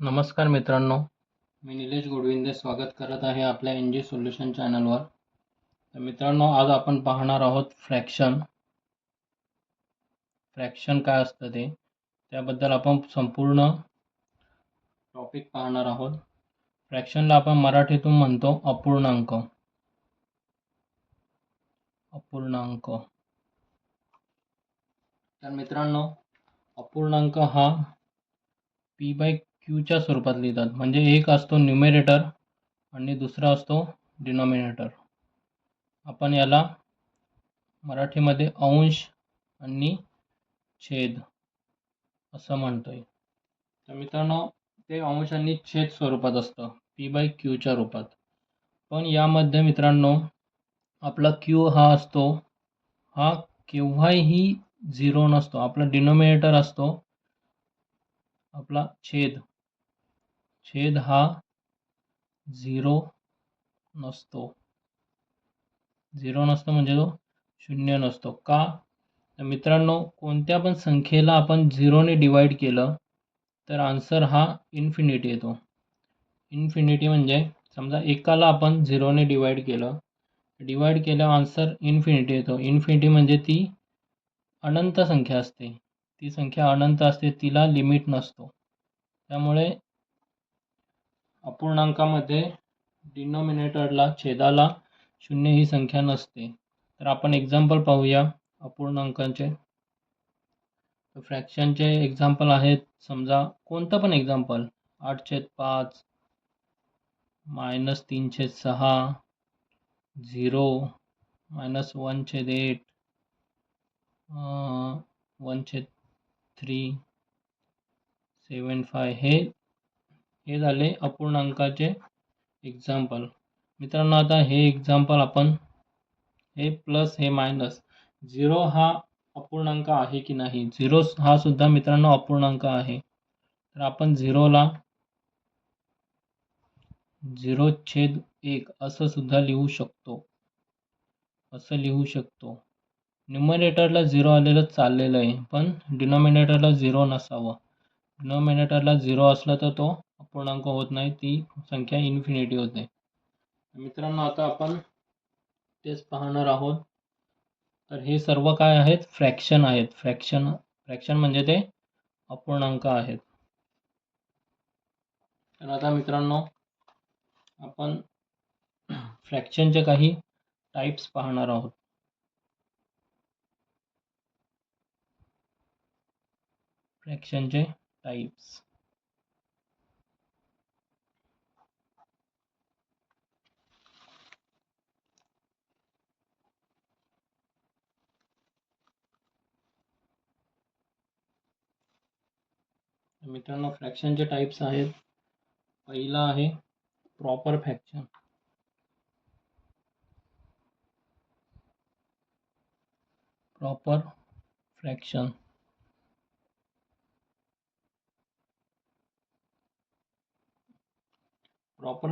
नमस्कार मित्रांनो, मी निलेश गोडविंदे स्वागत करत आहे आपल्या एन जी सोल्युशन चॅनलवर. तर मित्रांनो, आज आपण पाहणार आहोत फ्रॅक्शन काय असतं ते, त्याबद्दल आपण संपूर्ण टॉपिक पाहणार आहोत. फ्रॅक्शनला आपण मराठीतून म्हणतो अपूर्णांक. तर मित्रांनो, अपूर्णांक हा p/q स्वरूपात लिहितात. म्हणजे एक असतो न्यूमरेटर आणि दुसरा असतो डिनॉमिनेटर. आपण याला मराठीमध्ये अंश आणि छेद असं म्हणतोय. तर मित्रांनो, ते अंश आणि छेद स्वरूपात असतं p/q रूपात. पण यामध्ये मित्रांनो, आपला q हा असतो, हा केव्हाही 0 नसतो. आपला डिनॉमिनेटर असतो आपला छेद हा 0 नसतो. 0 नसतो म्हणजे तो 0 नसतो. का? तर मित्रांनो, कोणत्या पण संख्येला आपण 0 ने डिवाइड केलं तर आन्सर हा इन्फिनिटी येतो. इन्फिनिटी म्हणजे समजा एकाला आपण 0 ने डिवाइड केल्यावर आन्सर इन्फिनिटी येतो. इन्फिनिटी म्हणजे ती अनंत संख्या असते. ती संख्या अनंत असते, तिला लिमिट नसतो. त्यामुळे अपूर्णांकामध्ये डिनॉमिनेटरला, छेदाला 0 ही संख्या नसते. तर आपण एक्झाम्पल पाहूया अपूर्णांकांचे. तर फ्रॅक्शनचे एक्झाम्पल आहेत, समजा कोणतं पण एक्झाम्पल, 8/5, -3/6, 0, -1/8, 1/3, 7/5. हे झाले अपूर्णांकाचे एक्झाम्पल. मित्रांनो, आता हे एक्झाम्पल आपण हे प्लस हे मायनस, 0 हा अपूर्णांक आहे की नाही. 0 हा सुद्धा मित्रांनो अपूर्णांक आहे. तर आपण 0ला 0/1 असं सुद्धा लिहू शकतो. न्यूमरेटरला 0 आलेलं चाललेलं आहे, पण डिनॉमिनेटरला 0 नसावं. डिनॉमिनेटरला 0 असला तर तो अपूर्णांक होत नाही, ती संख्या इन्फिनिटी होते. मित्रांनो, आता आपण तेच पाहणार आहोत. तर हे सर्व काय आहेत? फ्रॅक्शन आहेत. फ्रॅक्शन म्हणजे ते अपूर्णांक आहेत. तर आता मित्रांनो, आपण फ्रॅक्शनचे काही टाइप्स पाहणार आहोत. फ्रॅक्शनचे टाइप्स. मित्रांनो, फ्रॅक्शनचे टाइप्स आहेत. पहिला आहे प्रॉपर फ्रॅक्शन. प्रॉपर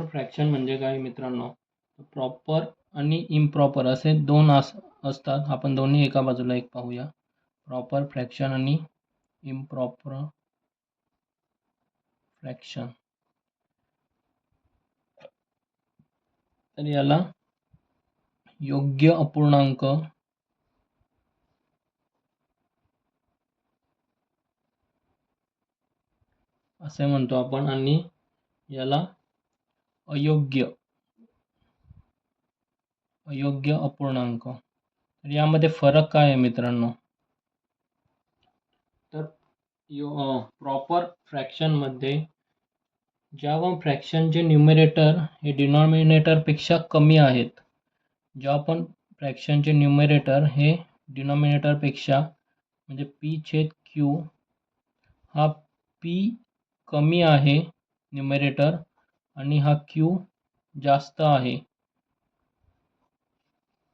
फ्रॅक्शन म्हणजे काय मित्रांनो? प्रॉपर आणि इम्प्रॉपर असे दोन असतात. आपण दोन्ही एका बाजूला एक पाहूया. प्रॉपर फ्रॅक्शन आणि इम्प्रॉपर फ्रॅक्शन. तर याला योग्य अपूर्णांक असे म्हणतो आपण, आणि याला अयोग्य अपूर्णांक. तर यामध्ये फरक काय आहे मित्रांनो? तर प्रॉपर फ्रॅक्शन मध्ये जेव्हा फ्रॅक्शनचे न्यूमरेटर हे डिनॉमिनेटरपेक्षा कमी आहेत, जेव्हा पण फ्रॅक्शनचे न्यूमरेटर हे डिनॉमिनेटरपेक्षा म्हणजे p/q हा p कमी आहे न्यूमरेटर आणि हा q जास्त आहे,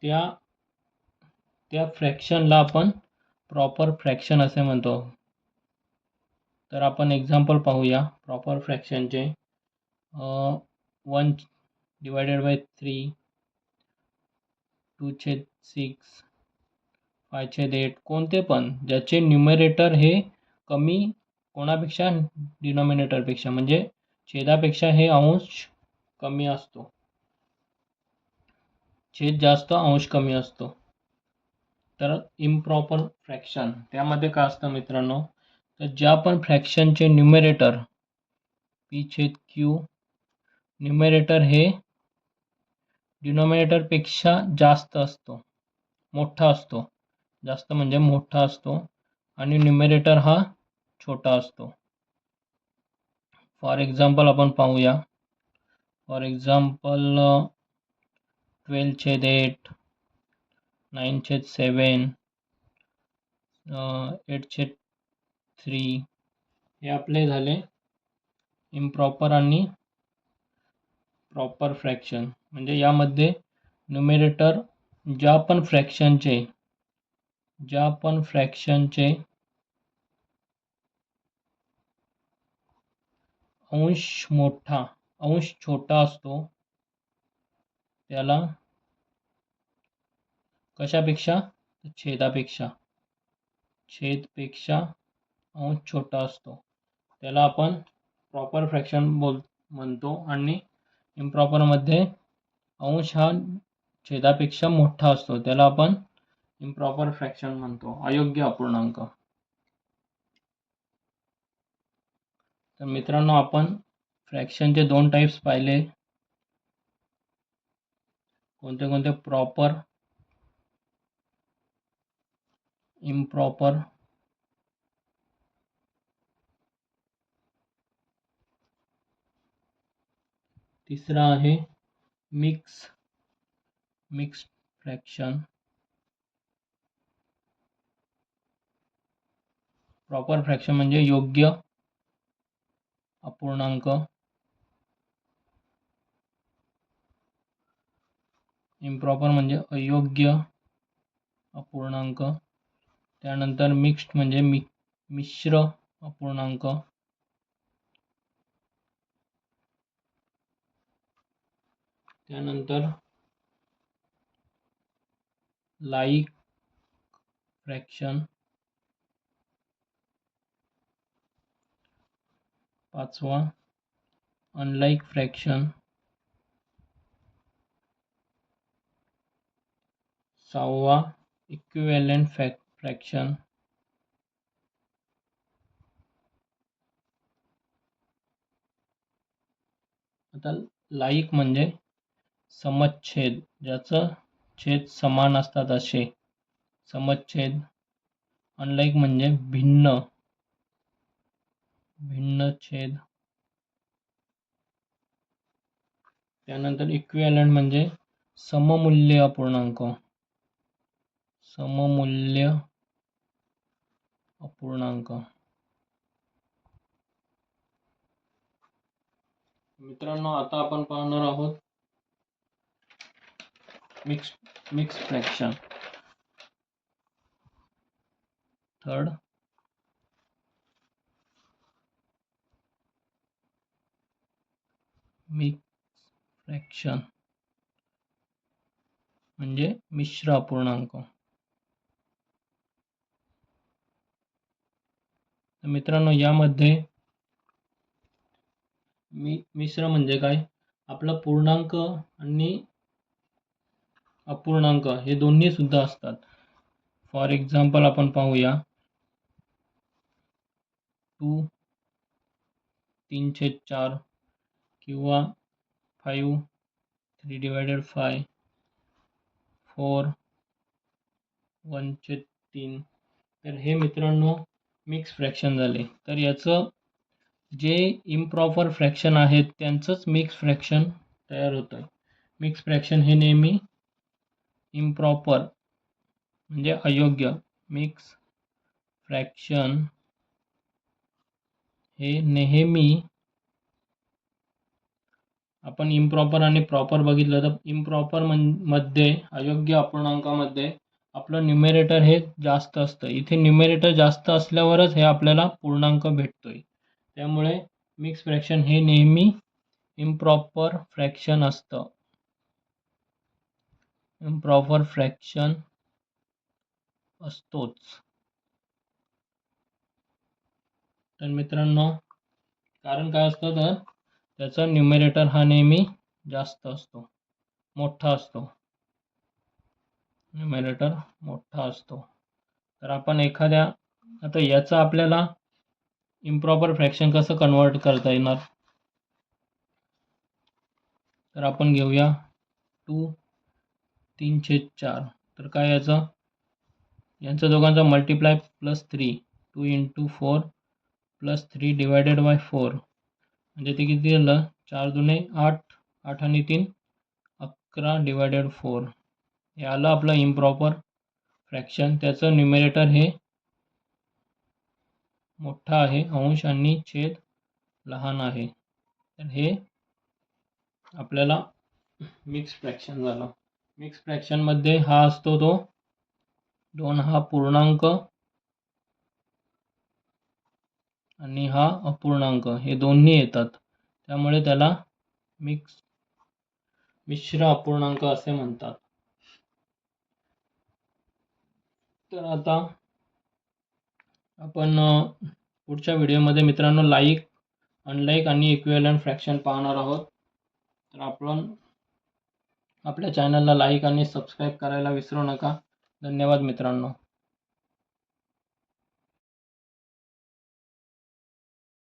त्या फ्रॅक्शनला आपण प्रॉपर फ्रॅक्शन असे म्हणतो. तर आपण एक्झाम्पल पाहूया प्रॉपर फ्रॅक्शनचे. 1/3, 2/6, 5/8, कोणते पण ज्याचे न्यूमरेटर हे कमी कोणापेक्षा? डिनॉमिनेटरपेक्षा, म्हणजे छेदापेक्षा हे अंश कमी असतो. छेद जास्त, अंश कमी असतो. तर इम्प्रॉपर फ्रॅक्शन त्यामध्ये काय असतं मित्रांनो, तर ज्या पण फ्रॅक्शनचे न्यूमरेटर P/Q न्यूमरेटर हे डिनॉमिनेटरपेक्षा जास्त असतो, मोठा असतो. जास्त म्हणजे मोठा असतो आणि न्यूमरेटर हा छोटा असतो. फॉर एक्झाम्पल आपण पाहूया. फॉर एक्झाम्पल 12/8, 9/7, 8/3 हे आपले झाले इम्प्रॉपर आणि प्रॉपर फ्रॅक्शन. म्हणजे यामध्ये न्यूमरेटर ज्या पण फ्रॅक्शनचे अंश छोटा असतो त्याला कशापेक्षा? छेदपेक्षा अंश छोटा असतो त्याला आपण प्रॉपर फ्रॅक्शन म्हणतो. आणि इम्प्रॉपरमध्ये अंश हा छेदापेक्षा मोठा असतो त्याला आपण इम्प्रॉपर फ्रॅक्शन म्हणतो, अयोग्य अपूर्णांक. तर मित्रांनो, आपण फ्रॅक्शनचे 2 टाइप्स पाहिले. कोणते कोणते? Proper, improper. तिसरा आहे मिक्स्ड फ्रॅक्शन. प्रॉपर फ्रॅक्शन म्हणजे योग्य अपूर्णांक, इम्प्रॉपर म्हणजे अयोग्य अपूर्णांक. त्यानंतर मिक्स्ड म्हणजे मिश्र अपूर्णांक. त्यानंतर लाईक फ्रॅक्शन. पाचवा अनलाईक फ्रॅक्शन. सहावा इक्विव्हॅलेंट फ्रॅक्शन. आता लाईक म्हणजे समच्छेद, ज्याचं छेद समान असतात असे समच्छेद. अनलाईक म्हणजे भिन्न छेद. त्यानंतर इक्विव्हॅलेंट म्हणजे सममूल्य अपूर्णांक. मित्रांनो, आता आपण पाहणार आहोत mix fraction. Third mix fraction म्हणजे मिश्र अपूर्णांक. मित्रांनो, यामध्ये मिश्र म्हणजे काय? आपला पूर्णांक आणि अपूर्णांक हे दोन्ही सुद्धा असतात. फॉर एक्झाम्पल आपण पाहूया 2 3/4 किंवा 5 3/5, 4 1/3. तर हे मित्रांनो मिक्स फ्रॅक्शन झाले. तर याचं जे इम्प्रॉपर फ्रॅक्शन आहेत त्यांचंच मिक्स फ्रॅक्शन तयार होतं. मिक्स फ्रॅक्शन हे नेहमी इम्प्रॉपर म्हणजे अयोग्य. मिक्स फ्रॅक्शन हे नेहमी, आपण इम्प्रॉपर आणि प्रॉपर बघितलं तर इम्प्रॉपर मध्ये अयोग्य अपूर्णांकामध्ये आपलं न्यूमरेटर हे जास्त असतं. इथे न्यूमरेटर जास्त असल्यावरच हे आपल्याला पूर्णांक भेटतोय. त्यामुळे मिक्स फ्रॅक्शन हे नेहमी इम्प्रॉपर फ्रॅक्शन असतं. इम्प्रॉपर फ्रॅक्शन असतोच. तर मित्रांनो कारण काय असतं तर त्याचा न्यूमरेटर हा नेहमी जास्त असतो, मोठा असतो, न्यूमरेटर मोठा असतो. तर आपण एखाद्या आता याचं आपल्याला इम्प्रॉपर फ्रॅक्शन कसं कन्वर्ट करता येणार, तर आपण घेऊया 2/3/4. तर काय याचं यांचं दोघांचा मल्टिप्लाय +3 2 × 4 +3 डिवायडेड बाय 4 म्हणजे ते किती झालं 4 दुने 8 8 आणि 3 11 डिवायडेड 4 हे आलं आपलं इम्प्रॉपर फ्रॅक्शन. त्याचं न्यूमरेटर हे मोठा आहे, अंश आणि छेद लहान आहे. तर हे आपल्याला मिक्स फ्रॅक्शन झालं. मिक्स फ्रॅक्शनमध्ये हा असतो तो 2 हा पूर्णांक आणि हा अपूर्णांक हे दोन्ही येतात, त्यामुळे त्याला मिश्र अपूर्णांक असे म्हणतात. तर आता आपण पुढच्या व्हिडिओमध्ये मित्रांनो लाईक, अनलाईक आणि इक्विव्हॅलेंट फ्रॅक्शन पाहणार आहोत. तर आपण आपल्या चॅनलला लाईक आणि सबस्क्राईब करायला विसरू नका. धन्यवाद मित्रांनो.